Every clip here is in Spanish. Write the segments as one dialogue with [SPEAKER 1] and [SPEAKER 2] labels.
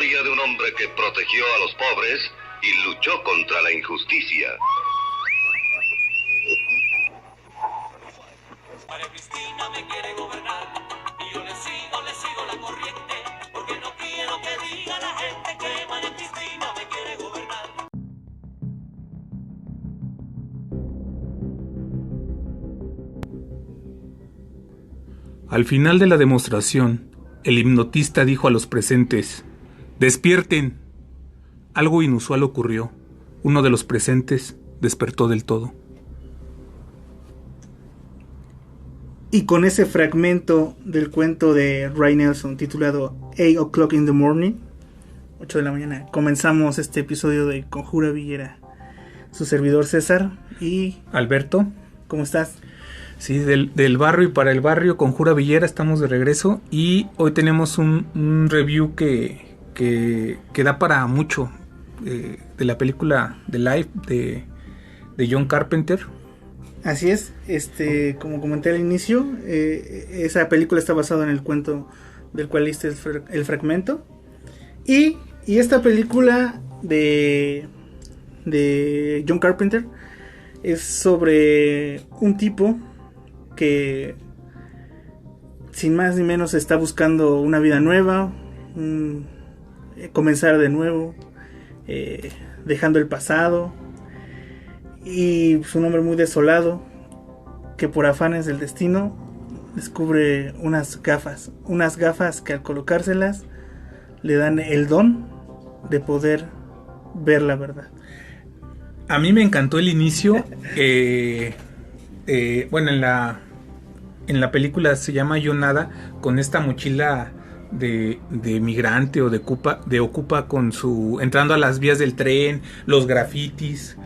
[SPEAKER 1] historia de un hombre que protegió a los pobres y luchó contra la injusticia.
[SPEAKER 2] María Cristina me quiere gobernar y yo le sigo la corriente, porque no quiero que diga la gente que María Cristina me quiere gobernar.
[SPEAKER 3] Al final de la demostración, el hipnotista dijo a los presentes: ¡despierten! Algo inusual ocurrió. Uno de los presentes despertó del todo.
[SPEAKER 4] Y con ese fragmento del cuento de Ray Nelson titulado 8 o'clock in the morning, 8 de la mañana, comenzamos este episodio de Conjura Villera. Su servidor César y...
[SPEAKER 3] Alberto.
[SPEAKER 4] ¿Cómo estás?
[SPEAKER 3] Sí, del barrio y para el barrio, Conjura Villera, estamos de regreso. Y hoy tenemos un review que da para mucho, de la película The Life de John Carpenter.
[SPEAKER 4] Así es, como comenté al inicio, esa película está basada en el cuento del cual leíste el fragmento. Y esta película de John Carpenter es sobre un tipo que sin más ni menos está buscando una vida nueva, comenzar de nuevo, dejando el pasado. Y es un hombre muy desolado que por afanes del destino descubre unas gafas que al colocárselas le dan el don de poder ver la verdad.
[SPEAKER 3] A mí me encantó el inicio. Bueno, en la película se llama Yo Nada, con esta mochila de migrante o de ocupa con entrando a las vías del tren, los grafitis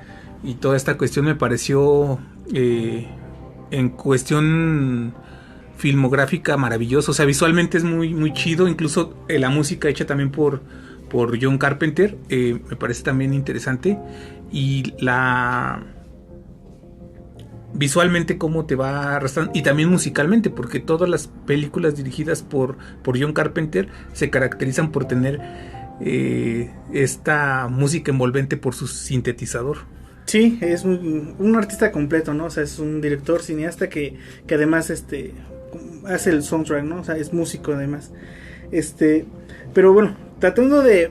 [SPEAKER 3] y toda esta cuestión me pareció en cuestión filmográfica maravilloso. O sea, visualmente es muy, muy chido. Incluso la música hecha también por John Carpenter me parece también interesante. Y visualmente cómo te va arrastrando, y también musicalmente, porque todas las películas dirigidas por John Carpenter se caracterizan por tener esta música envolvente por su sintetizador.
[SPEAKER 4] Sí, es un artista completo, ¿no? O sea, es un director, cineasta que además hace el soundtrack, ¿no? O sea, es músico además. Pero bueno, tratando de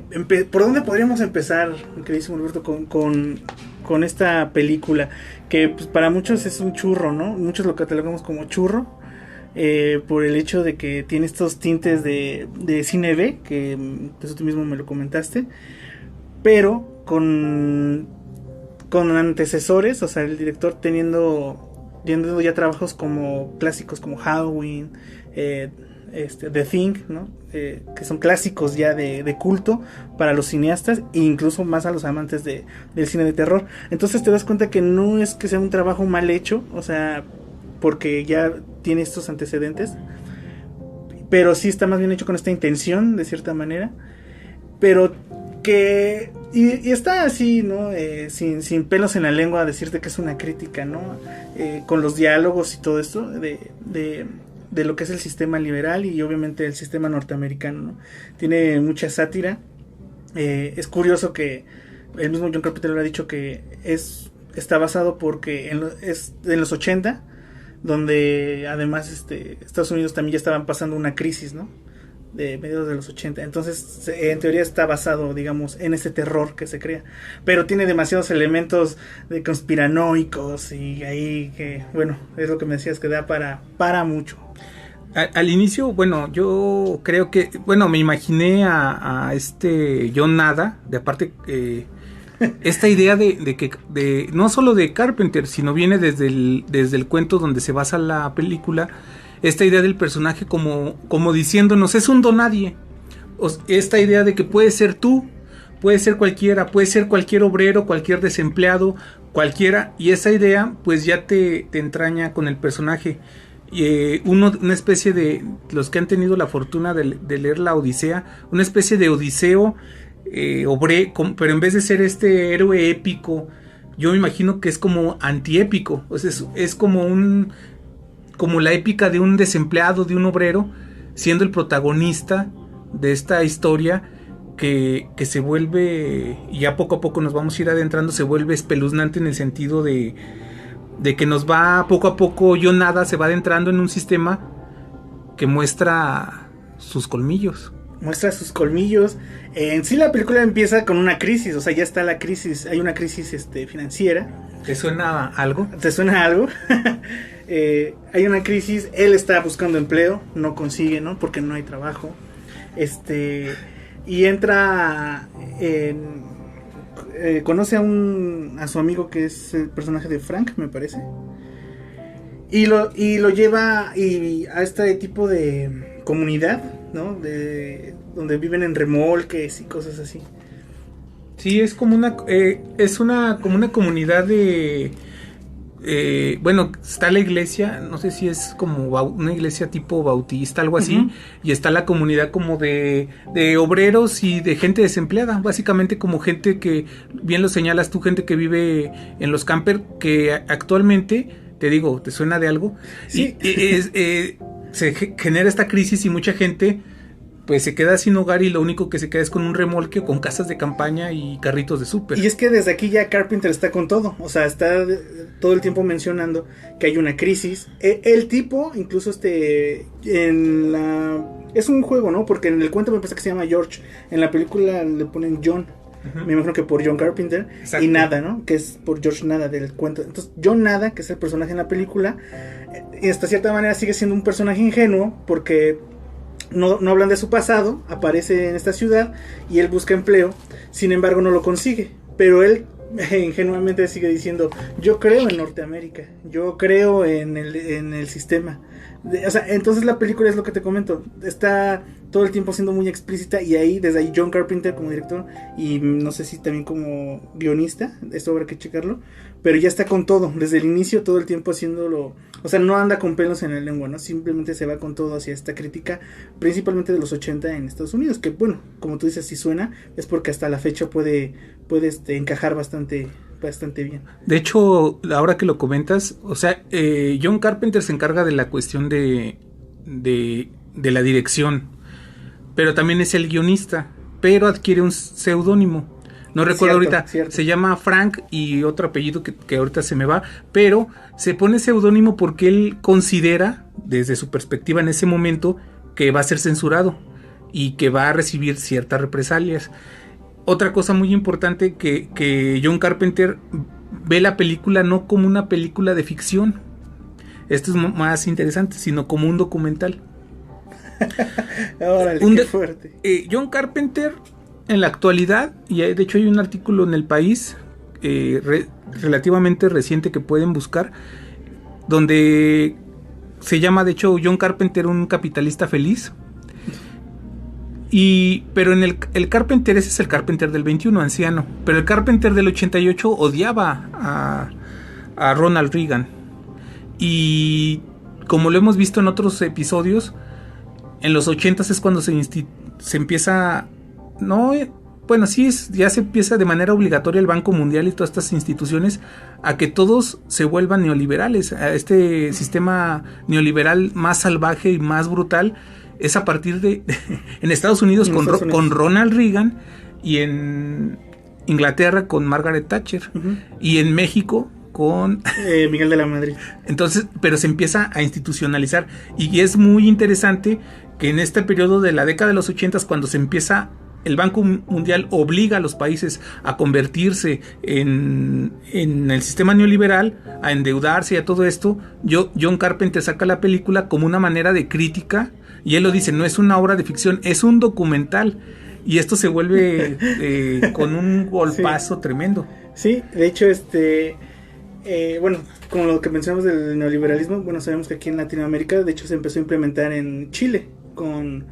[SPEAKER 4] ¿por dónde podríamos empezar, mi queridísimo Alberto, con esta película? Que pues, para muchos es un churro, ¿no? Muchos lo catalogamos como churro, por el hecho de que tiene estos tintes de cine B, que pues, tú mismo me lo comentaste, pero con antecesores, o sea, el director teniendo ya trabajos como clásicos como Halloween, The Thing, ¿no? Que son clásicos ya de culto para los cineastas e incluso más a los amantes del cine de terror. Entonces te das cuenta que no es que sea un trabajo mal hecho, o sea, porque ya tiene estos antecedentes, pero sí está más bien hecho con esta intención, de cierta manera, pero que y está así, ¿no? Sin pelos en la lengua a decirte que es una crítica, ¿no? Con los diálogos y todo esto de lo que es el sistema liberal y obviamente el sistema norteamericano, ¿no? Tiene mucha sátira. Es curioso que el mismo John Carpenter lo ha dicho que está basado porque es en los 80, donde además Estados Unidos también ya estaban pasando una crisis, ¿no? De mediados de los 80. Entonces, en teoría está basado, digamos, en ese terror que se crea. Pero tiene demasiados elementos de conspiranoicos y ahí que, bueno, es lo que me decías que da para mucho.
[SPEAKER 3] Al inicio, bueno, yo creo que, bueno, me imaginé a Yo Nada, de aparte esta idea de no solo de Carpenter, sino viene desde el cuento donde se basa la película. Esta idea del personaje como diciéndonos, es un donadie. Esta idea de que puede ser tú, puede ser cualquiera, puede ser cualquier obrero, cualquier desempleado, cualquiera. Y esa idea pues ya te entraña con el personaje. Una especie de, los que han tenido la fortuna de leer la Odisea, una especie de Odiseo, pero en vez de ser este héroe épico, yo me imagino que es como antiépico. O sea, es como la épica de un desempleado, de un obrero, siendo el protagonista de esta historia, que se vuelve, y ya poco a poco nos vamos a ir adentrando, se vuelve espeluznante en el sentido de que nos va poco a poco, Yo Nada se va adentrando en un sistema que muestra sus colmillos.
[SPEAKER 4] Muestra sus colmillos. En sí la película empieza con una crisis, o sea, ya está la crisis, hay una crisis financiera.
[SPEAKER 3] ¿Te suena algo?
[SPEAKER 4] ¿Te suena algo? Hay una crisis, él está buscando empleo, no consigue, ¿no? Porque no hay trabajo. Y entra conoce a su amigo que es el personaje de Frank, me parece. Y lo lleva a este tipo de comunidad, ¿no? Donde viven en remolques y cosas así.
[SPEAKER 3] Sí, es como como una comunidad de bueno, está la iglesia, no sé si es como una iglesia tipo bautista, algo así, uh-huh. Y está la comunidad como de obreros y de gente desempleada, básicamente como gente que, bien lo señalas tú, gente que vive en los camper, que actualmente, te digo, ¿te suena de algo?
[SPEAKER 4] Sí.
[SPEAKER 3] Se genera esta crisis y mucha gente pues se queda sin hogar y lo único que se queda es con un remolque, con casas de campaña y carritos de súper.
[SPEAKER 4] Y es que desde aquí ya Carpenter está con todo, o sea, está todo el tiempo mencionando que hay una crisis. El tipo, incluso es un juego, ¿no? Porque en el cuento me parece que se llama George, en la película le ponen John. Uh-huh. Me imagino que por John Carpenter. Exacto. Y Nada, ¿no? Que es por George Nada del cuento. Entonces John Nada, que es el personaje en la película, y hasta cierta manera sigue siendo un personaje ingenuo porque no hablan de su pasado, aparece en esta ciudad y él busca empleo, sin embargo no lo consigue, pero él ingenuamente sigue diciendo: yo creo en Norteamérica, yo creo en el sistema. O sea, entonces la película es lo que te comento, está todo el tiempo siendo muy explícita, y desde ahí John Carpenter como director, y no sé si también como guionista, esto habrá que checarlo, pero ya está con todo, desde el inicio todo el tiempo haciéndolo, o sea, no anda con pelos en la lengua, ¿no? Simplemente se va con todo hacia esta crítica, principalmente de los 80 en Estados Unidos, que bueno, como tú dices, si suena, es porque hasta la fecha puede encajar bastante bien.
[SPEAKER 3] De hecho, ahora que lo comentas, o sea, John Carpenter se encarga de la cuestión de la dirección, pero también es el guionista, pero adquiere un seudónimo. No recuerdo ahorita, se llama Frank y otro apellido que ahorita se me va, pero se pone seudónimo porque él considera, desde su perspectiva en ese momento, que va a ser censurado y que va a recibir ciertas represalias. Otra cosa muy importante, que John Carpenter ve la película no como una película de ficción, esto es más interesante, sino como un documental.
[SPEAKER 4] Órale, qué fuerte.
[SPEAKER 3] John Carpenter en la actualidad, y de hecho hay un artículo en El País relativamente reciente que pueden buscar, donde se llama de hecho John Carpenter un capitalista feliz. Pero en el Carpenter, ese es el Carpenter del 21, anciano, pero el Carpenter del 88 odiaba a Ronald Reagan, y como lo hemos visto en otros episodios, en los 80s es cuando se empieza, ya se empieza de manera obligatoria el Banco Mundial y todas estas instituciones a que todos se vuelvan neoliberales. A este sistema neoliberal más salvaje y más brutal es a partir de en Estados Unidos con Ronald Reagan, y en Inglaterra con Margaret Thatcher, uh-huh. Y en México con
[SPEAKER 4] Miguel de la Madrid.
[SPEAKER 3] Entonces, pero se empieza a institucionalizar, y es muy interesante que en este periodo de la década de los 80s, cuando se empieza, el Banco Mundial obliga a los países a convertirse en el sistema neoliberal, a endeudarse y a todo esto. John Carpenter saca la película como una manera de crítica, y él lo dice, no es una obra de ficción, es un documental, y esto se vuelve con un golpazo tremendo.
[SPEAKER 4] Sí, de hecho, bueno, como lo que mencionamos del neoliberalismo, bueno, sabemos que aquí en Latinoamérica, de hecho, se empezó a implementar en Chile con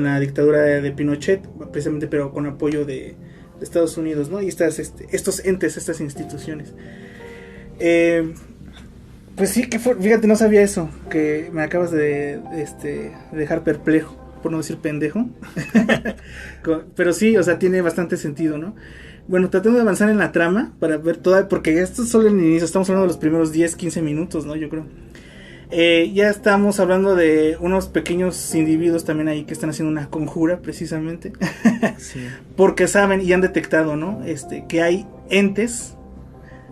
[SPEAKER 4] la dictadura de Pinochet, precisamente, pero con apoyo de Estados Unidos, ¿no? Y estos entes, estas instituciones. Pues sí, fíjate, no sabía eso, que me acabas de dejar perplejo, por no decir pendejo. Pero sí, o sea, tiene bastante sentido, ¿no? Bueno, tratando de avanzar en la trama para ver toda, porque esto es solo el inicio, estamos hablando de los primeros 10, 15 minutos, ¿no? Yo creo. Ya estamos hablando de unos pequeños individuos también ahí que están haciendo una conjura precisamente.
[SPEAKER 3] Sí.
[SPEAKER 4] Porque saben y han detectado, ¿no? Que hay entes,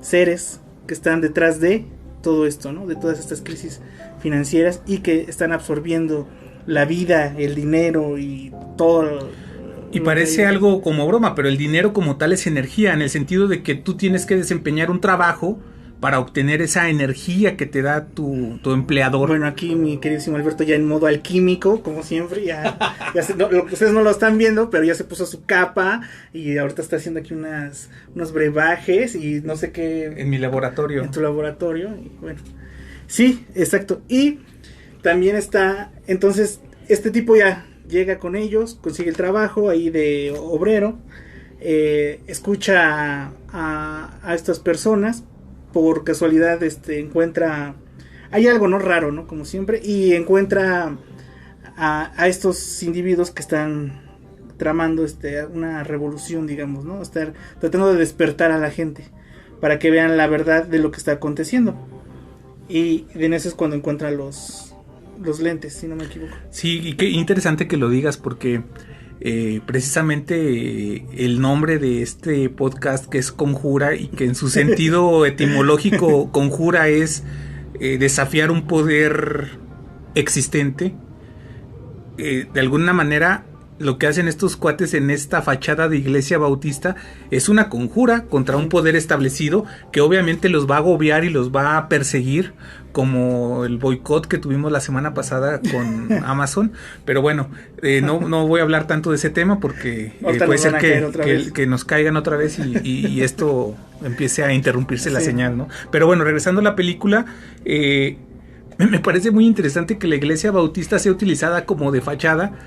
[SPEAKER 4] seres que están detrás de todo esto, ¿no? De todas estas crisis financieras y que están absorbiendo la vida, el dinero y todo.
[SPEAKER 3] Y parece algo como broma, pero el dinero como tal es energía, en el sentido de que tú tienes que desempeñar un trabajo para obtener esa energía que te da tu empleador.
[SPEAKER 4] Bueno, aquí mi queridísimo Alberto ya en modo alquímico, como siempre, ustedes no lo están viendo, pero ya se puso su capa y ahorita está haciendo aquí unos brebajes y no sé qué.
[SPEAKER 3] En mi laboratorio.
[SPEAKER 4] En tu laboratorio, y bueno. Sí, exacto. Y también está, entonces, este tipo ya llega con ellos, consigue el trabajo ahí de obrero, escucha a estas personas. Por casualidad encuentra, hay algo no raro, ¿no? Como siempre, y encuentra a estos individuos que están tramando una revolución, digamos, ¿no? Estar tratando de despertar a la gente para que vean la verdad de lo que está aconteciendo. Y en eso es cuando encuentra los lentes, si no me equivoco.
[SPEAKER 3] Sí, y qué interesante que lo digas porque precisamente el nombre de este podcast, que es Conjura, y que en su sentido etimológico conjura es desafiar un poder existente, de alguna manera lo que hacen estos cuates en esta fachada de iglesia bautista es una conjura contra un poder establecido que obviamente los va a agobiar y los va a perseguir, como el boicot que tuvimos la semana pasada con Amazon. Pero bueno, no voy a hablar tanto de ese tema porque puede ser que nos caigan otra vez y esto empiece a interrumpirse la señal, ¿no? Pero bueno, regresando a la película, me parece muy interesante que la iglesia bautista sea utilizada como de fachada,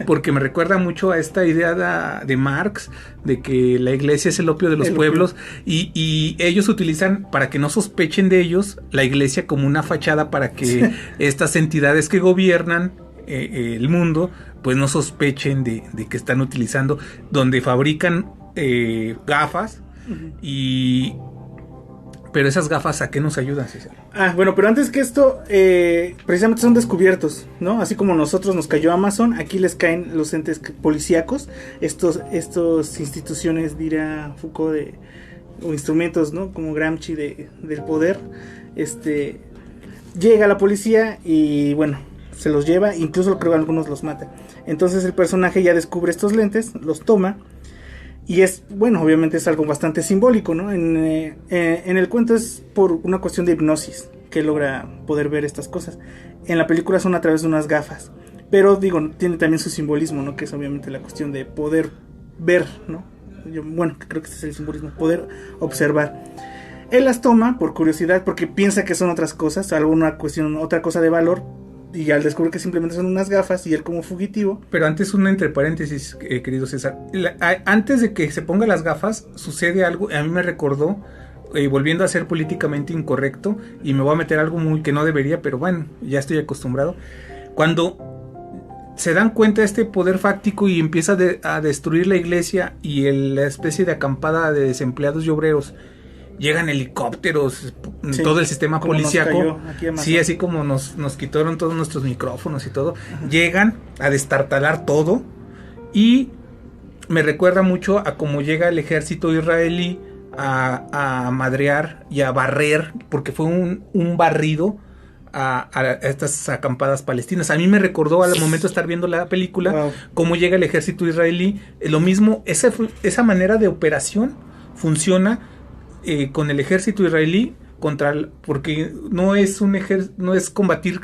[SPEAKER 3] porque me recuerda mucho a esta idea de Marx, de que la iglesia es el opio de los pueblos, y ellos utilizan, para que no sospechen de ellos, la iglesia como una fachada para que estas entidades que gobiernan el mundo, pues no sospechen de que están utilizando, donde fabrican gafas, pero esas gafas, ¿a qué nos ayudan, César?
[SPEAKER 4] Bueno, pero antes que esto, precisamente son descubiertos, ¿no? Así como nosotros nos cayó Amazon, aquí les caen los entes policíacos, estos instituciones, dirá Foucault, o instrumentos, ¿no? Como Gramsci del poder. Llega la policía y, bueno, se los lleva, incluso creo que algunos los mata. Entonces el personaje ya descubre estos lentes, los toma. Y es, bueno, obviamente es algo bastante simbólico, ¿no? En el cuento es por una cuestión de hipnosis que logra poder ver estas cosas. En la película son a través de unas gafas. Pero, digo, tiene también su simbolismo, ¿no? Que es obviamente la cuestión de poder ver, ¿no? Bueno, creo que este es el simbolismo, poder observar. Él las toma por curiosidad porque piensa que son otras cosas, alguna cuestión, otra cosa de valor. Y al descubrir que simplemente son unas gafas y él como fugitivo.
[SPEAKER 3] Pero antes, una entre paréntesis, querido César. Antes de que se ponga las gafas, sucede algo, a mí me recordó, volviendo a ser políticamente incorrecto, y me voy a meter algo muy que no debería, pero bueno, ya estoy acostumbrado. Cuando se dan cuenta de este poder fáctico y empieza a destruir la iglesia y la especie de acampada de desempleados y obreros, llegan helicópteros, todo el sistema policíaco, sí, así como nos quitaron todos nuestros micrófonos y todo. Ajá. Llegan a destartalar todo, y me recuerda mucho a cómo llega el ejército israelí a madrear y a barrer, porque fue un barrido a estas acampadas palestinas. A mí me recordó al momento de estar viendo la película, cómo llega el ejército israelí. Lo mismo, esa manera de operación funciona con el ejército israelí porque no es no es combatir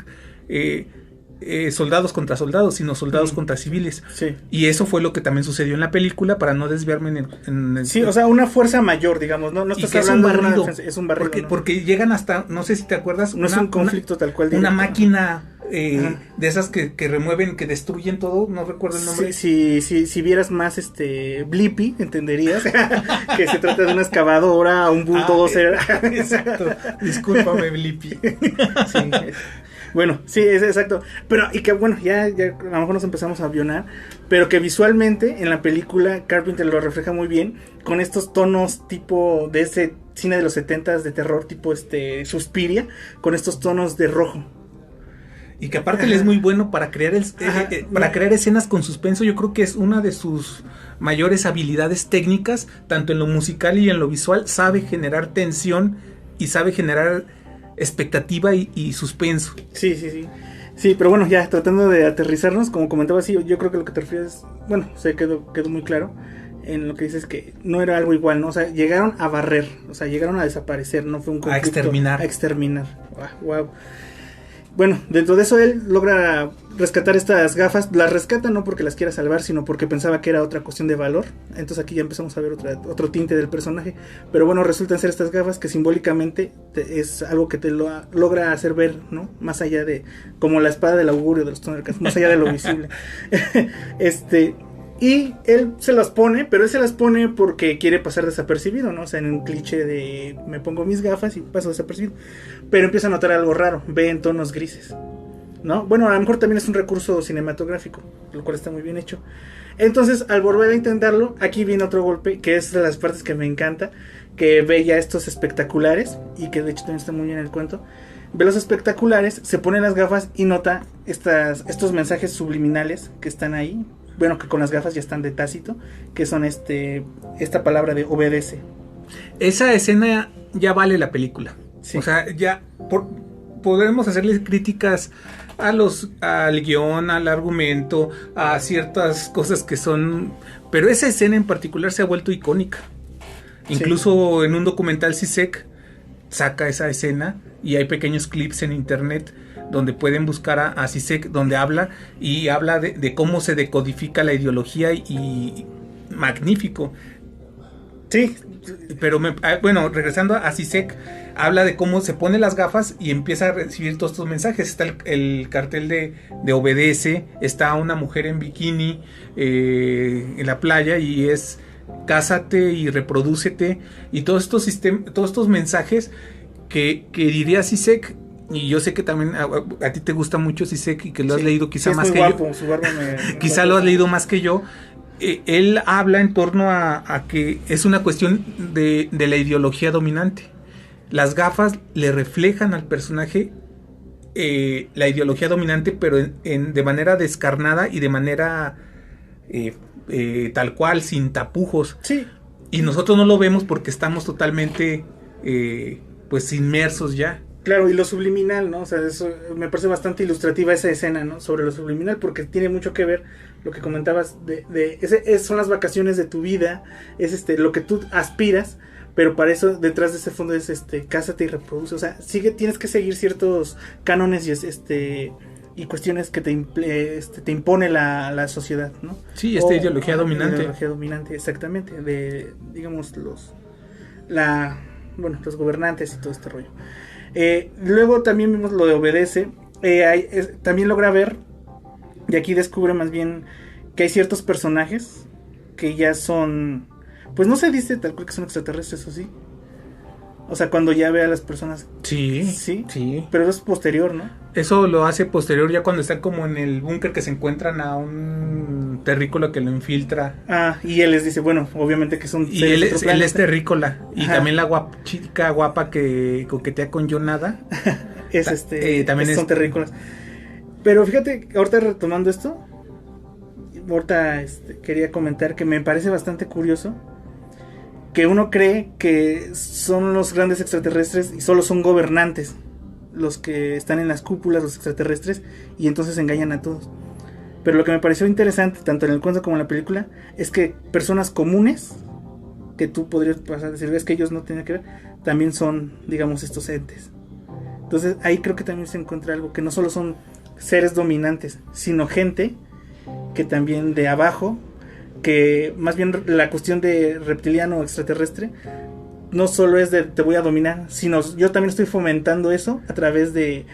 [SPEAKER 3] soldados contra soldados, sino soldados contra civiles. Sí. Y eso fue lo que también sucedió en la película, para no desviarme en el
[SPEAKER 4] sí, o sea, una fuerza mayor, digamos, no estás hablando de una defensa, es un barrido,
[SPEAKER 3] porque llegan hasta, no sé si te acuerdas,
[SPEAKER 4] no es un conflicto tal cual,
[SPEAKER 3] una máquina de esas que remueven, que destruyen todo, no recuerdo el nombre.
[SPEAKER 4] Si vieras más Blippi, entenderías que se trata de una excavadora, un bulldozer.
[SPEAKER 3] Exacto. Discúlpame, Blippi.
[SPEAKER 4] Sí. Bueno, sí, es exacto. Pero, y que bueno, ya a lo mejor nos empezamos a avionar, pero que visualmente en la película Carpenter lo refleja muy bien, con estos tonos tipo de ese cine de los 70s de terror, tipo Suspiria, con estos tonos de rojo,
[SPEAKER 3] Y que aparte él es muy bueno para crear para crear escenas con suspenso. Yo creo que es una de sus mayores habilidades técnicas, tanto en lo musical y en lo visual. Sabe generar tensión y sabe generar expectativa y suspenso.
[SPEAKER 4] Sí. Sí, pero bueno, ya tratando de aterrizarnos, como comentaba, sí, yo creo que lo que te refieres, bueno, quedó muy claro en lo que dices, que no era algo igual, ¿no? O sea, llegaron a barrer, o sea, llegaron a desaparecer, no fue un conflicto. A exterminar. Wow. Bueno, dentro de eso él logra rescatar estas gafas. Las rescata no porque las quiera salvar, sino porque pensaba que era otra cuestión de valor. Entonces aquí ya empezamos a ver otro tinte del personaje. Pero bueno, resultan ser estas gafas que simbólicamente es algo que te logra hacer ver, ¿no? Más allá de, como la espada del augurio de los Thundercats, más allá de lo visible. Y él se las pone, pero él se las pone porque quiere pasar desapercibido, ¿no? O sea, en un cliché de me pongo mis gafas y paso desapercibido. Pero empieza a notar algo raro, ve en tonos grises, ¿no? Bueno, a lo mejor también es un recurso cinematográfico, lo cual está muy bien hecho. Entonces, al volver a intentarlo, aquí viene otro golpe, que es de las partes que me encanta, que ve ya estos espectaculares, y que de hecho también está muy bien el cuento. Ve los espectaculares, se pone las gafas y nota estos mensajes subliminales que están ahí. Bueno, que con las gafas ya están de tácito, que son esta palabra de obedece.
[SPEAKER 3] Esa escena ya vale la película. Sí. O sea, ya podremos hacerle críticas al guión, al argumento, a ciertas cosas que son... Pero esa escena en particular se ha vuelto icónica. Incluso en un documental CISEC saca esa escena y hay pequeños clips en internet donde pueden buscar a CISEC, donde habla de cómo se decodifica la ideología y magnífico.
[SPEAKER 4] Sí.
[SPEAKER 3] Pero bueno, regresando a CISEC, habla de cómo se pone las gafas y empieza a recibir todos estos mensajes. Está el cartel de obedece, está una mujer en bikini en la playa y es cásate y reprodúcete, y todos estos mensajes que diría CISEC. Y yo sé que también a ti te gusta mucho CISEC y que lo has leído quizá más que
[SPEAKER 4] guapo,
[SPEAKER 3] yo.
[SPEAKER 4] Su barba
[SPEAKER 3] quizá lo has leído más que yo. Él habla en torno a que es una cuestión de la ideología dominante. Las gafas le reflejan al personaje la ideología dominante, pero de manera descarnada y de manera tal cual, sin tapujos.
[SPEAKER 4] Sí.
[SPEAKER 3] Y nosotros no lo vemos porque estamos totalmente pues inmersos ya.
[SPEAKER 4] Claro, y lo subliminal, ¿no? O sea, eso me parece bastante ilustrativa esa escena, ¿no? Sobre lo subliminal, porque tiene mucho que ver lo que comentabas son las vacaciones de tu vida, es lo que tú aspiras, pero para eso detrás de ese fondo es cásate y reproduce, o sea, tienes que seguir ciertos cánones y cuestiones que te impone la sociedad, ¿no?
[SPEAKER 3] Sí, ideología dominante.
[SPEAKER 4] Ideología dominante, exactamente, de, digamos, los gobernantes y todo este rollo. Luego también vimos lo de obedece. También logra ver, y aquí descubre más bien que hay ciertos personajes que ya son, pues no se dice tal cual que son extraterrestres, o sí. O sea, cuando ya ve a las personas. Sí. Pero es posterior, ¿no?
[SPEAKER 3] Eso lo hace posterior, ya cuando están como en el búnker, que se encuentran a un terrícola que lo infiltra.
[SPEAKER 4] Y él les dice, bueno, obviamente que son.
[SPEAKER 3] Y él es terrícola. Y también la chica guapa que coquetea con Yonada.
[SPEAKER 4] También son terrícolas. Pero fíjate, ahorita retomando esto, quería comentar que me parece bastante curioso que uno cree que son los grandes extraterrestres y solo son gobernantes los que están en las cúpulas, los extraterrestres, y entonces engañan a todos. Pero lo que me pareció interesante, tanto en el cuento como en la película, es que personas comunes, que tú podrías pasar a decir, ves que ellos no tienen que ver, también son, digamos, estos entes. Entonces ahí creo que también se encuentra algo, que no solo son seres dominantes, sino gente que también de abajo, que más bien la cuestión de reptiliano o extraterrestre no solo es de te voy a dominar, sino yo también estoy fomentando eso a través de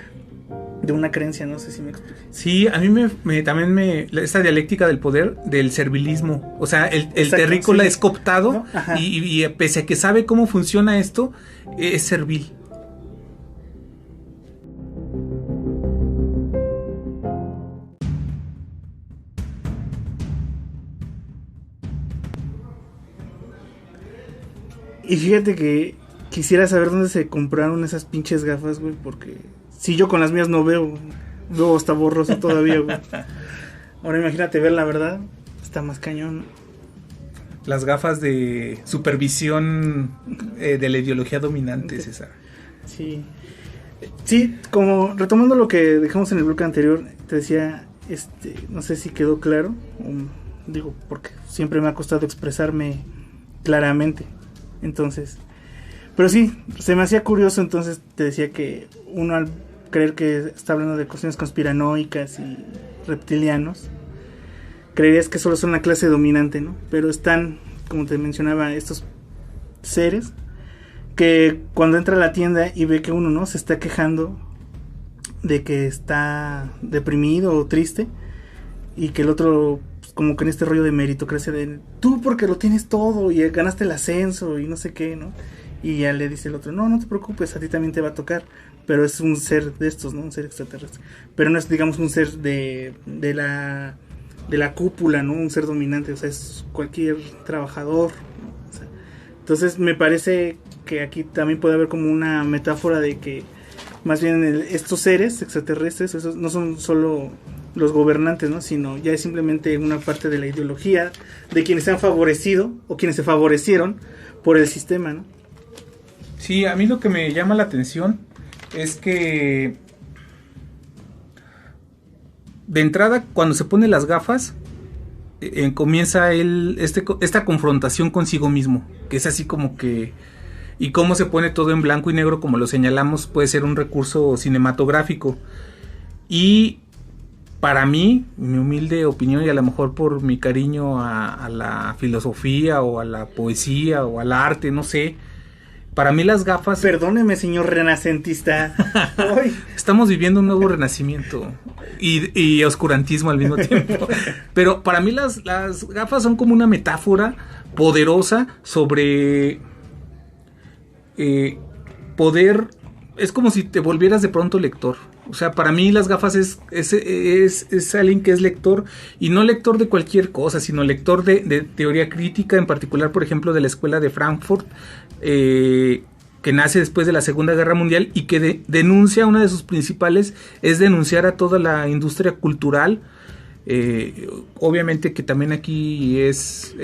[SPEAKER 4] una creencia, no sé si me explico.
[SPEAKER 3] Sí, a mí también esta dialéctica del poder, del servilismo, o sea, el terrícola es cooptado, ¿no? y pese a que sabe cómo funciona esto, es servil.
[SPEAKER 4] Y fíjate que quisiera saber dónde se compraron esas pinches gafas, güey, porque si yo con las mías no veo. Luego está borroso todavía, güey. Ahora imagínate ver la verdad. Está más cañón.
[SPEAKER 3] Las gafas de supervisión de la ideología dominante, César.
[SPEAKER 4] Sí. Sí, como retomando lo que dejamos en el bloque anterior, te decía, no sé si quedó claro, digo, porque siempre me ha costado expresarme claramente. Entonces, pero sí, se me hacía curioso, entonces te decía que uno al creer que está hablando de cuestiones conspiranoicas y reptilianos, creerías que solo son una clase dominante, ¿no? Pero están, como te mencionaba, estos seres que cuando entra a la tienda y ve que uno, ¿no?, se está quejando de que está deprimido o triste, y que el otro, pues, como que en este rollo de meritocracia de tú porque lo tienes todo y ganaste el ascenso y no sé qué, ¿no? Y ya le dice el otro, no te preocupes, a ti también te va a tocar, pero es un ser de estos, ¿no? Un ser extraterrestre, pero no es, digamos, un ser de la cúpula, ¿no? Un ser dominante, o sea, es cualquier trabajador, ¿no? O sea, entonces me parece que aquí también puede haber como una metáfora de que más bien estos seres extraterrestres, esos no son solo los gobernantes, ¿no?, sino ya es simplemente una parte de la ideología de quienes se han favorecido o quienes se favorecieron por el sistema, ¿no?
[SPEAKER 3] Sí, a mí lo que me llama la atención es que de entrada, cuando se pone las gafas, comienza esta confrontación consigo mismo, que es así como que, y cómo se pone todo en blanco y negro, como lo señalamos, puede ser un recurso cinematográfico. Y para mí, mi humilde opinión, y a lo mejor por mi cariño a la filosofía o a la poesía o al arte, no sé, para mí las gafas...
[SPEAKER 4] Perdóneme, señor renacentista.
[SPEAKER 3] Estamos viviendo un nuevo renacimiento y oscurantismo al mismo tiempo. Pero para mí las gafas son como una metáfora poderosa sobre poder. Es como si te volvieras de pronto lector. O sea, para mí las gafas es alguien que es lector, y no lector de cualquier cosa, sino lector de teoría crítica, en particular, por ejemplo, de la escuela de Frankfurt, que nace después de la Segunda Guerra Mundial y que denuncia, una de sus principales es denunciar a toda la industria cultural. Obviamente que también aquí es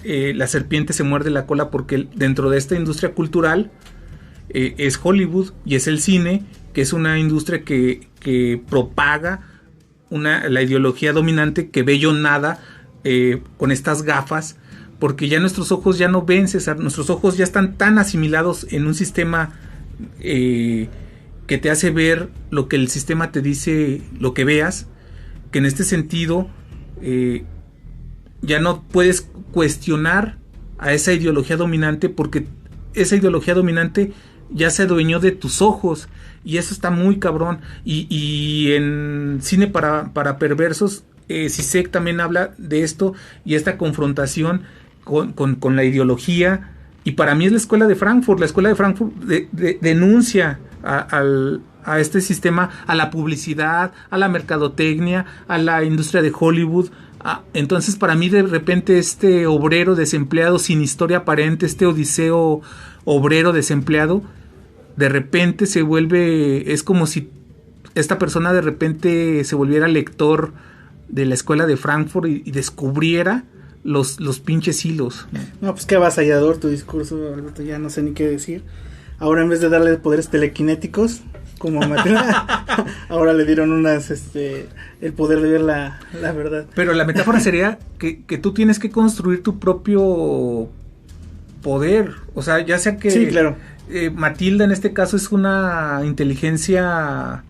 [SPEAKER 3] la serpiente se muerde la cola, porque dentro de esta industria cultural es Hollywood y es el cine, que es una industria que propaga la ideología dominante, que ve yo nada con estas gafas, porque ya nuestros ojos ya no ven, César, nuestros ojos ya están tan asimilados en un sistema que te hace ver lo que el sistema te dice, lo que veas, que en este sentido ya no puedes cuestionar a esa ideología dominante, porque esa ideología dominante ya se adueñó de tus ojos, y eso está muy cabrón. Y en Cine para Perversos, Zizek también habla de esto y esta confrontación con la ideología. Y para mí es la escuela de Frankfurt. La escuela de Frankfurt denuncia a este sistema, a la publicidad, a la mercadotecnia, a la industria de Hollywood. Entonces, para mí, de repente, este obrero desempleado sin historia aparente, este odiseo obrero desempleado, de repente se vuelve, es como si esta persona de repente se volviera lector de la escuela de Frankfurt y descubriera los pinches hilos.
[SPEAKER 4] No, pues qué avasallador tu discurso, Alberto, ya no sé ni qué decir. Ahora, en vez de darle poderes telequinéticos como a Mateo, ahora le dieron el poder de ver la verdad.
[SPEAKER 3] Pero la metáfora sería que tú tienes que construir tu propio poder, o sea, ya sea que...
[SPEAKER 4] Sí, claro.
[SPEAKER 3] Matilda en este caso es una inteligencia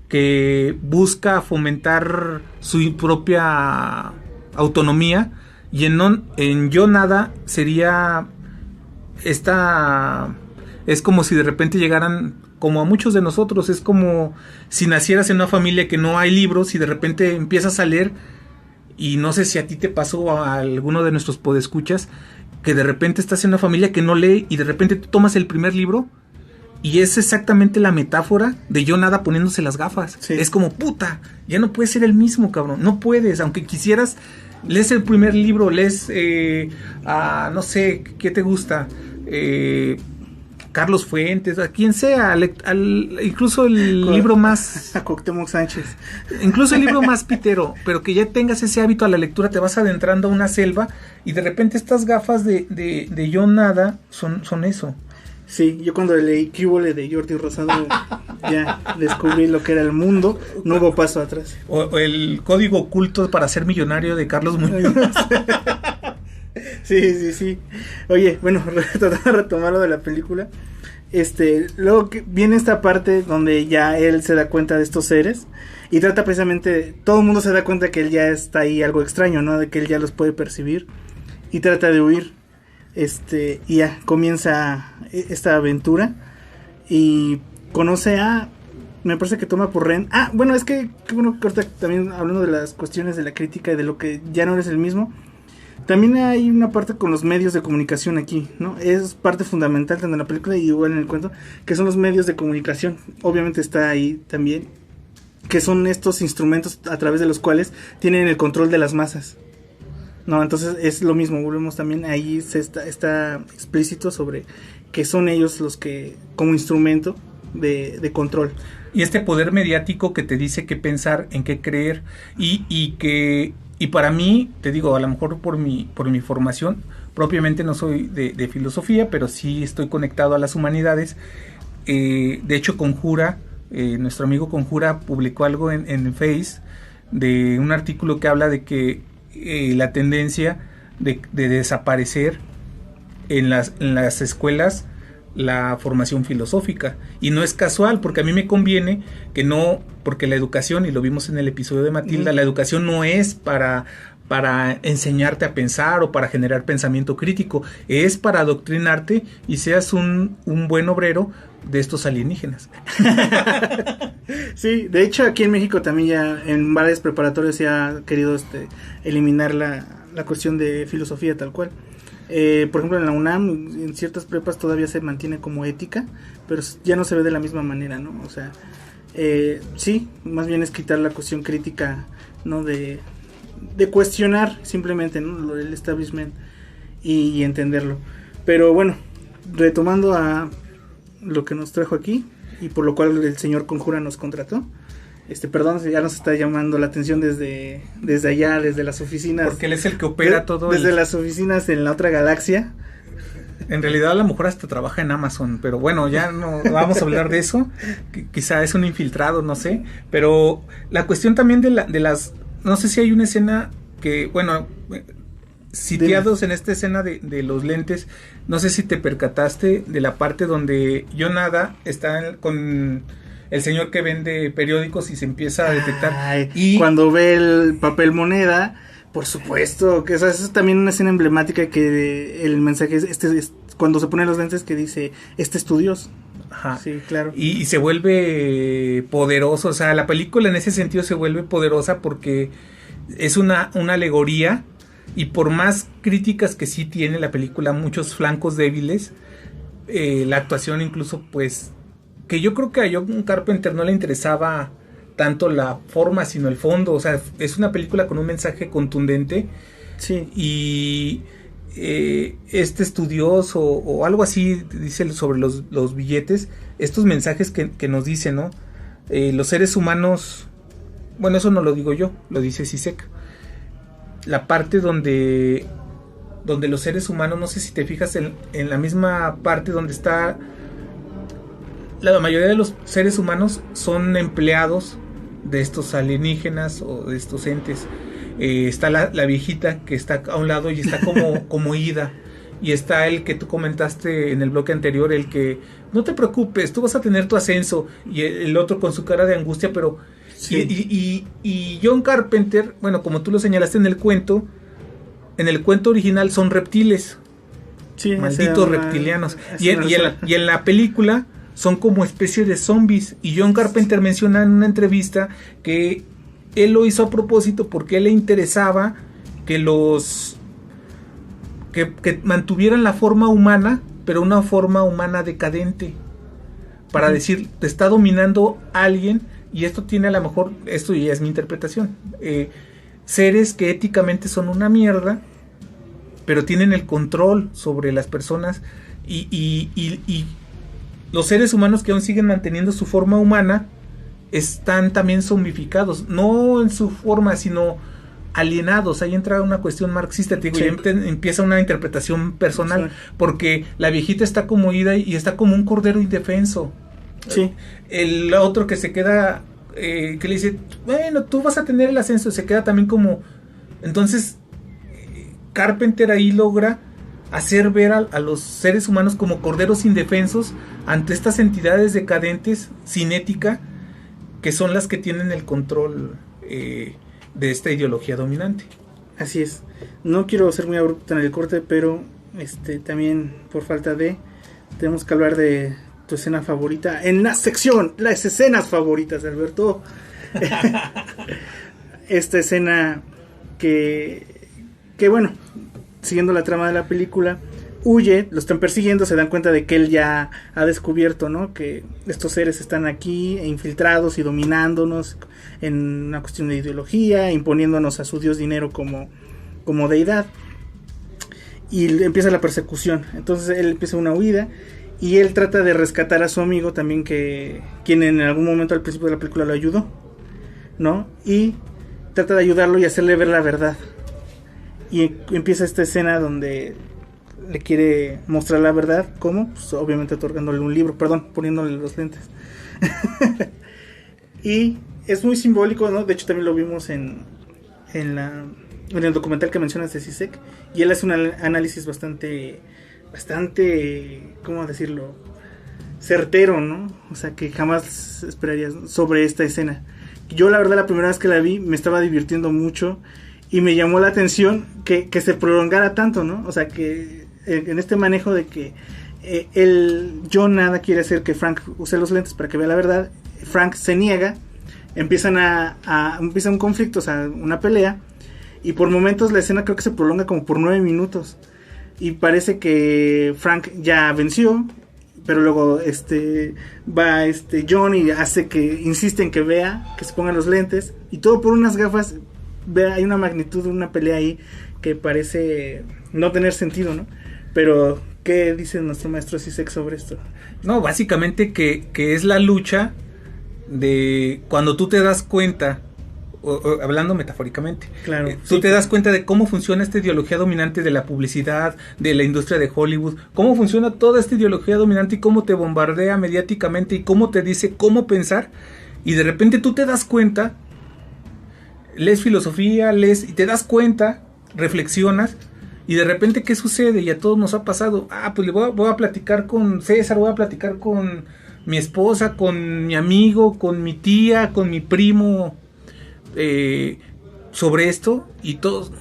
[SPEAKER 3] que busca fomentar su propia autonomía, y en Yo Nada sería es como si de repente llegaran, como a muchos de nosotros, es como si nacieras en una familia que no hay libros y de repente empiezas a leer, y no sé si a ti te pasó o a alguno de nuestros podescuchas, que de repente estás en una familia que no lee y de repente tú tomas el primer libro, y es exactamente la metáfora de Yo Nada poniéndose las gafas. Sí. Es como, puta, ya no puedes ser el mismo, cabrón, no puedes, aunque quisieras. Lees el primer libro, lees no sé, ¿qué te gusta? Carlos Fuentes, a quien sea, incluso el libro más...
[SPEAKER 4] A Cuauhtémoc Sánchez.
[SPEAKER 3] Incluso el libro más pitero, pero que ya tengas ese hábito a la lectura, te vas adentrando a una selva y de repente estas gafas de Yo Nada son eso.
[SPEAKER 4] Sí, yo cuando leí Cúbole de Jordi Rosado ya descubrí lo que era el mundo, no hubo paso atrás.
[SPEAKER 3] O el código oculto para ser millonario de Carlos Muñoz.
[SPEAKER 4] Sí. Oye, bueno, retomar lo de la película. Luego que viene esta parte donde ya él se da cuenta de estos seres y trata precisamente, todo el mundo se da cuenta que él ya está ahí algo extraño, ¿no? De que él ya los puede percibir y trata de huir. Y ya comienza esta aventura y conoce me parece que toma por rehén. Bueno, es que bueno, ahorita también hablando de las cuestiones de la crítica y de lo que ya no eres el mismo. También hay una parte con los medios de comunicación aquí, ¿no? Es parte fundamental tanto en la película y igual en el cuento, que son los medios de comunicación. Obviamente está ahí también, que son estos instrumentos a través de los cuales tienen el control de las masas. No, entonces es lo mismo, volvemos también, ahí está explícito sobre que son ellos los que, como instrumento de control.
[SPEAKER 3] Y este poder mediático que te dice qué pensar, en qué creer, y para mí, te digo, a lo mejor por mi formación, propiamente no soy de filosofía, pero sí estoy conectado a las humanidades. De hecho, Conjura, nuestro amigo Conjura publicó algo en Face, de un artículo que habla de que la tendencia de desaparecer en las escuelas la formación filosófica, y no es casual, porque a mí me conviene que no, porque la educación, y lo vimos en el episodio de Matilda, la educación no es para enseñarte a pensar o para generar pensamiento crítico, es para adoctrinarte y seas un buen obrero de estos alienígenas.
[SPEAKER 4] Sí, de hecho aquí en México también ya en varias preparatorias se ha querido eliminar la cuestión de filosofía tal cual. Por ejemplo en la UNAM, en ciertas prepas todavía se mantiene como ética, pero ya no se ve de la misma manera, ¿no? O sea, sí, más bien es quitar la cuestión crítica, ¿no? De cuestionar simplemente, ¿no? El establishment y entenderlo. Pero bueno, retomando a lo que nos trajo aquí y por lo cual el señor Conjura nos contrató. Perdón, ya nos está llamando la atención desde allá, desde las oficinas.
[SPEAKER 3] Porque él es el que opera todo.
[SPEAKER 4] Desde las oficinas en la otra galaxia.
[SPEAKER 3] En realidad a lo mejor hasta trabaja en Amazon, pero bueno, ya no vamos a hablar de eso. Quizá es un infiltrado, no sé. Pero la cuestión también de las... No sé si hay una escena que, bueno, sitiados en esta escena de los lentes, no sé si te percataste de la parte donde Yo Nada está con el señor que vende periódicos y se empieza a detectar.
[SPEAKER 4] Y cuando ve el papel moneda, por supuesto, que eso es también una escena emblemática que el mensaje es cuando se ponen los lentes que dice, este es tu Dios.
[SPEAKER 3] Ajá.
[SPEAKER 4] Sí, claro.
[SPEAKER 3] Y se vuelve poderoso, o sea, la película en ese sentido se vuelve poderosa porque es una alegoría, y por más críticas que sí tiene la película, muchos flancos débiles, la actuación incluso, pues, que yo creo que a John Carpenter no le interesaba tanto la forma sino el fondo, o sea, es una película con un mensaje contundente.
[SPEAKER 4] Sí.
[SPEAKER 3] Y este estudioso o algo así dice sobre los billetes, estos mensajes que nos dicen, ¿no? Los seres humanos, bueno, eso no lo digo yo, lo dice Zizek. La parte donde los seres humanos, no sé si te fijas en la misma parte donde está, la mayoría de los seres humanos son empleados de estos alienígenas o de estos entes. Está la viejita que está a un lado y está como ida, y está el que tú comentaste en el bloque anterior, el que no te preocupes, tú vas a tener tu ascenso, y el otro con su cara de angustia, pero sí. Y John Carpenter, bueno, como tú lo señalaste en el cuento original son reptiles, sí, malditos reptilianos, y en la película son como especie de zombies, y John Carpenter menciona en una entrevista que él lo hizo a propósito porque a él le interesaba que que mantuvieran la forma humana, pero una forma humana decadente, para decir, te está dominando alguien, y esto tiene a lo mejor, esto ya es mi interpretación, seres que éticamente son una mierda, pero tienen el control sobre las personas, y los seres humanos que aún siguen manteniendo su forma humana están también zombificados, no en su forma, sino alienados. Ahí entra una cuestión marxista, te digo,
[SPEAKER 4] Sí.
[SPEAKER 3] y empieza una interpretación personal, porque la viejita está como ida y está como un cordero indefenso.
[SPEAKER 4] Sí.
[SPEAKER 3] El otro que se queda, que le dice, bueno, tú vas a tener el ascenso, se queda también como... Entonces, Carpenter ahí logra hacer ver a los seres humanos como corderos indefensos ante estas entidades decadentes, sin ética, que son las que tienen el control de esta ideología dominante.
[SPEAKER 4] Así es. No quiero ser muy abrupto en el corte, pero también por falta de tenemos que hablar de tu escena favorita en la sección las escenas favoritas, Alberto. Esta escena que bueno, siguiendo la trama de la película, huye, lo están persiguiendo, se dan cuenta de que él ya ha descubierto, ¿no?, que estos seres están aquí infiltrados y dominándonos en una cuestión de ideología, imponiéndonos a su dios dinero como deidad, y empieza la persecución. Entonces él empieza una huida y él trata de rescatar a su amigo también, quien en algún momento al principio de la película lo ayudó, ¿no? Y trata de ayudarlo y hacerle ver la verdad. Y empieza esta escena donde le quiere mostrar la verdad. ¿Cómo? Pues obviamente otorgándole un libro, poniéndole los lentes. Y es muy simbólico, ¿no? De hecho también lo vimos en el documental que mencionas de Zizek. Y él hace un análisis bastante, ¿cómo decirlo?, certero, ¿no? O sea, que jamás esperarías sobre esta escena. Yo la verdad la primera vez que la vi me estaba divirtiendo mucho y me llamó la atención que se prolongara tanto, ¿no? O sea, que en este manejo de que John nada quiere hacer que Frank use los lentes para que vea la verdad. Frank se niega, empieza un conflicto, o sea, una pelea, y por momentos la escena creo que se prolonga como por 9 minutos y parece que Frank ya venció, pero luego va John y hace que insiste en que vea, que se pongan los lentes, y todo por unas gafas. Hay una magnitud de una pelea ahí que parece no tener sentido, ¿no? Pero ¿qué dice nuestro maestro Zizek sobre esto?
[SPEAKER 3] No, básicamente que es la lucha de cuando tú te das cuenta, hablando metafóricamente,
[SPEAKER 4] Claro,
[SPEAKER 3] tú
[SPEAKER 4] sí.
[SPEAKER 3] te das cuenta de cómo funciona esta ideología dominante de la publicidad, de la industria de Hollywood, cómo funciona toda esta ideología dominante y cómo te bombardea mediáticamente y cómo te dice cómo pensar, y de repente tú te das cuenta, lees filosofía, y te das cuenta, reflexionas, y de repente ¿qué sucede? Y a todos nos ha pasado. Pues voy a platicar con César, voy a platicar con mi esposa, con mi amigo, con mi tía, con mi primo, sobre esto, y todos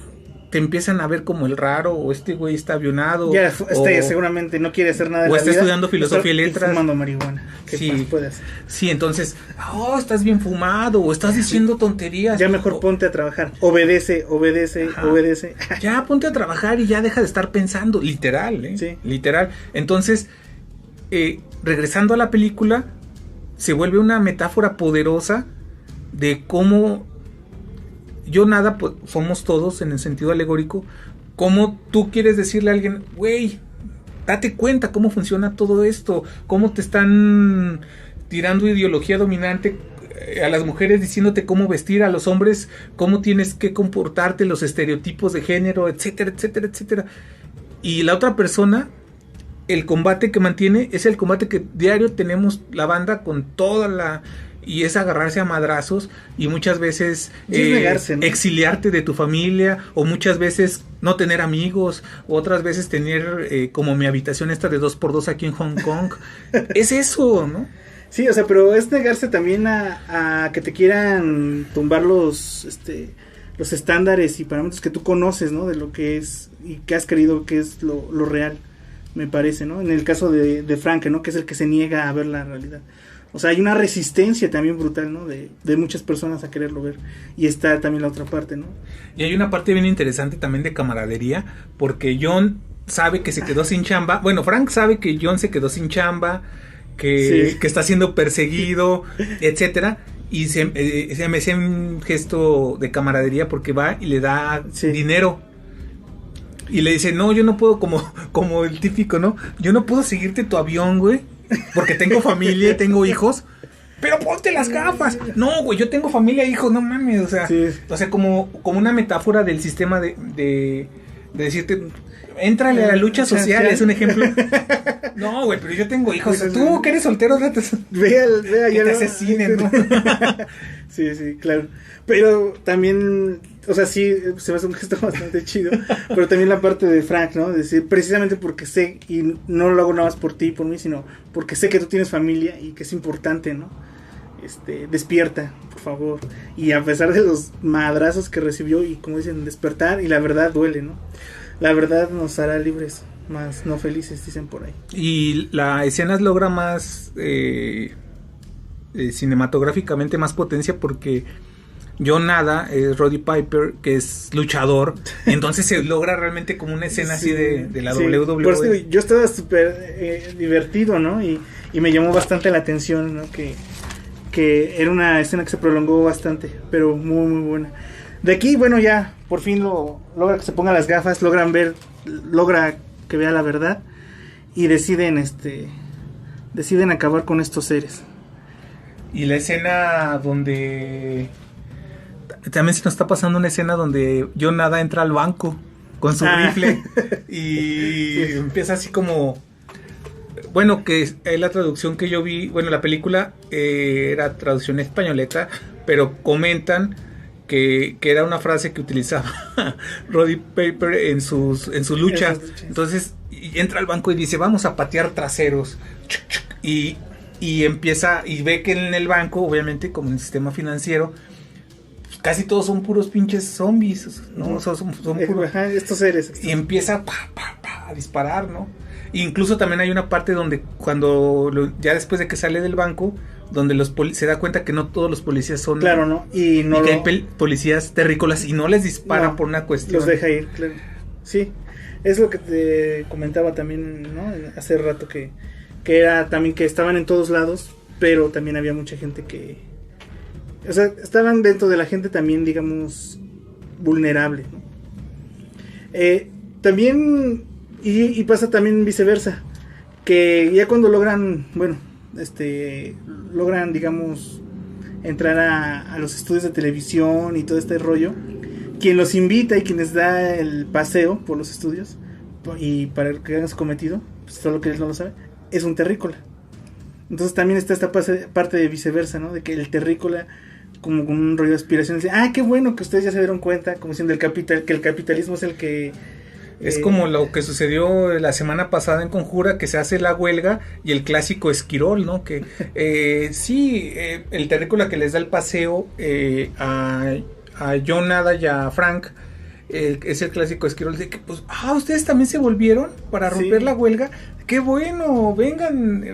[SPEAKER 3] te empiezan a ver como el raro, o este güey está avionado,
[SPEAKER 4] Ya seguramente no quiere hacer nada de
[SPEAKER 3] o
[SPEAKER 4] la
[SPEAKER 3] está
[SPEAKER 4] vida,
[SPEAKER 3] estudiando filosofía y letras,
[SPEAKER 4] fumando marihuana. ¿Qué
[SPEAKER 3] sí,
[SPEAKER 4] más puede hacer?
[SPEAKER 3] sí, entonces, estás bien fumado, o estás diciendo tonterías,
[SPEAKER 4] Ya mejor ponte a trabajar, obedece.
[SPEAKER 3] Ajá.
[SPEAKER 4] Obedece.
[SPEAKER 3] Ya ponte a trabajar y ya deja de estar pensando, literal,
[SPEAKER 4] Sí.
[SPEAKER 3] literal. Entonces, regresando a la película, se vuelve una metáfora poderosa de cómo somos todos en el sentido alegórico. Cómo tú quieres decirle a alguien, güey, date cuenta cómo funciona todo esto, cómo te están tirando ideología dominante, a las mujeres diciéndote cómo vestir, a los hombres cómo tienes que comportarte, los estereotipos de género, etcétera, etcétera, etcétera. Y la otra persona, el combate que mantiene es el combate que diario tenemos la banda con y es agarrarse a madrazos, y muchas veces
[SPEAKER 4] Es negarse, ¿no?
[SPEAKER 3] exiliarte de tu familia, o muchas veces no tener amigos, o otras veces tener como mi habitación esta de 2x2 aquí en Hong Kong. Es eso, ¿no?
[SPEAKER 4] Sí, o sea, pero es negarse también a que te quieran tumbar los estándares y parámetros que tú conoces, ¿no? De lo que es y que has creído que es lo real, me parece, ¿no? En el caso de Frank, ¿no? Que es el que se niega a ver la realidad. O sea, hay una resistencia también brutal, ¿no? De muchas personas a quererlo ver. Y está también la otra parte, ¿no?
[SPEAKER 3] Y hay una parte bien interesante también de camaradería, porque John sabe que se quedó sin chamba. Bueno, Frank sabe que John se quedó sin chamba, que está siendo perseguido, etcétera. Y se me hace un gesto de camaradería porque va y le da dinero. Y le dice, no, yo no puedo, como el típico, ¿no? Yo no puedo seguirte tu avión, güey. porque tengo familia, tengo hijos. Pero ponte las gafas. No, güey, yo tengo familia e hijos, no mames, o sea,
[SPEAKER 4] Sí.
[SPEAKER 3] o sea, como una metáfora del sistema de decirte, éntrale a la lucha social, es un ejemplo. No, güey, pero yo tengo hijos. Tú que eres soltero,
[SPEAKER 4] Ve
[SPEAKER 3] que
[SPEAKER 4] allá,
[SPEAKER 3] te
[SPEAKER 4] ¿no?
[SPEAKER 3] asesinen, ¿no?
[SPEAKER 4] Sí, claro. Pero también, o sea, sí, se me hace un gesto bastante chido. Pero también la parte de Frank, ¿no? De decir, precisamente porque sé, y no lo hago nada más por ti, por mí, sino porque sé que tú tienes familia y que es importante, ¿no? Despierta, por favor. Y a pesar de los madrazos que recibió, y como dicen, despertar, y la verdad duele, ¿no? La verdad nos hará libres, más no felices, dicen por ahí.
[SPEAKER 3] Y la escena logra más cinematográficamente más potencia porque John Nada es Roddy Piper, que es luchador, y entonces se logra realmente como una escena así de la WWE.
[SPEAKER 4] Por eso yo estaba súper divertido, ¿no? Y me llamó bastante la atención, ¿no? Que era una escena que se prolongó bastante, pero muy, muy buena. De aquí, bueno, ya por fin logra que se ponga las gafas, logra que vea la verdad y deciden acabar con estos seres.
[SPEAKER 3] Y la escena donde también se nos está pasando una escena donde John Nada entra al banco con su rifle y empieza así como, bueno, que es la traducción que yo vi, bueno, la película era traducción españoleta, pero comentan que era una frase que utilizaba Roddy Piper en sus luchas. Entonces entra al banco y dice, vamos a patear traseros, y empieza y ve que en el banco, obviamente como en el sistema financiero, pues, casi todos son puros pinches zombies, ¿no? Son puros,
[SPEAKER 4] estos seres.
[SPEAKER 3] y empieza a disparar, ¿no? Incluso también hay una parte donde ya después de que sale del banco, donde se da cuenta que no todos los policías son,
[SPEAKER 4] claro, ¿no? Y que
[SPEAKER 3] hay policías terrícolas y no les disparan por una cuestión.
[SPEAKER 4] Los deja ir, claro. Sí, es lo que te comentaba también, ¿no? Hace rato que era también que estaban en todos lados, pero también había mucha gente que, o sea, estaban dentro de la gente también, digamos, vulnerable, ¿no? También y pasa también viceversa, que ya cuando logran, bueno, logran, digamos, entrar a los estudios de televisión y todo este rollo, quien los invita y quien les da el paseo por los estudios y para que hagan su cometido, pues solo que él no lo sabe, es un terrícola. Entonces también está esta parte de viceversa, ¿no? De que el terrícola, como con un rollo de aspiración, dice, qué bueno que ustedes ya se dieron cuenta, como diciendo que el capitalismo es el que...
[SPEAKER 3] Es como lo que sucedió la semana pasada en Conjura, que se hace la huelga y el clásico esquirol, ¿no? Que el terrícola que les da el paseo a John Nada y a Frank, es el clásico esquirol de que, pues, ustedes también se volvieron para romper la huelga, qué bueno, vengan,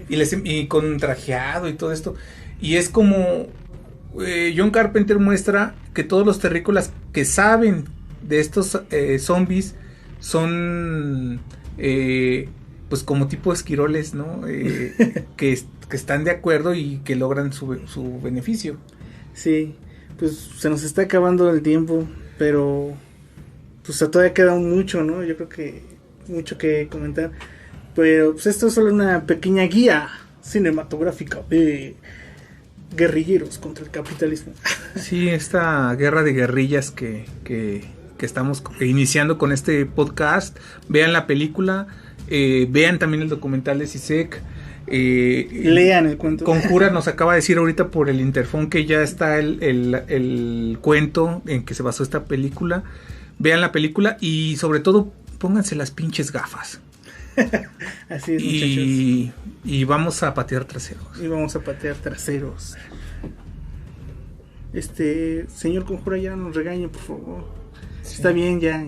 [SPEAKER 3] y con trajeado y todo esto, y es como John Carpenter muestra que todos los terrícolas que saben de estos zombies son pues como tipo esquiroles, ¿no? que están de acuerdo y que logran su beneficio.
[SPEAKER 4] Sí, pues se nos está acabando el tiempo, pero pues todavía queda mucho, ¿no? Yo creo que mucho que comentar, pero pues esto es solo una pequeña guía cinematográfica de guerrilleros contra el capitalismo.
[SPEAKER 3] Sí, esta guerra de guerrillas que estamos iniciando con este podcast. Vean la película, vean también el documental de CISEC,
[SPEAKER 4] lean el cuento.
[SPEAKER 3] Conjura nos acaba de decir ahorita por el interfón que ya está el cuento en que se basó esta película. Vean la película y sobre todo pónganse las pinches gafas.
[SPEAKER 4] Así es, muchachos.
[SPEAKER 3] Y vamos a patear traseros. Señor Conjura, ya no nos regañe, por favor. Sí. Está bien, ya.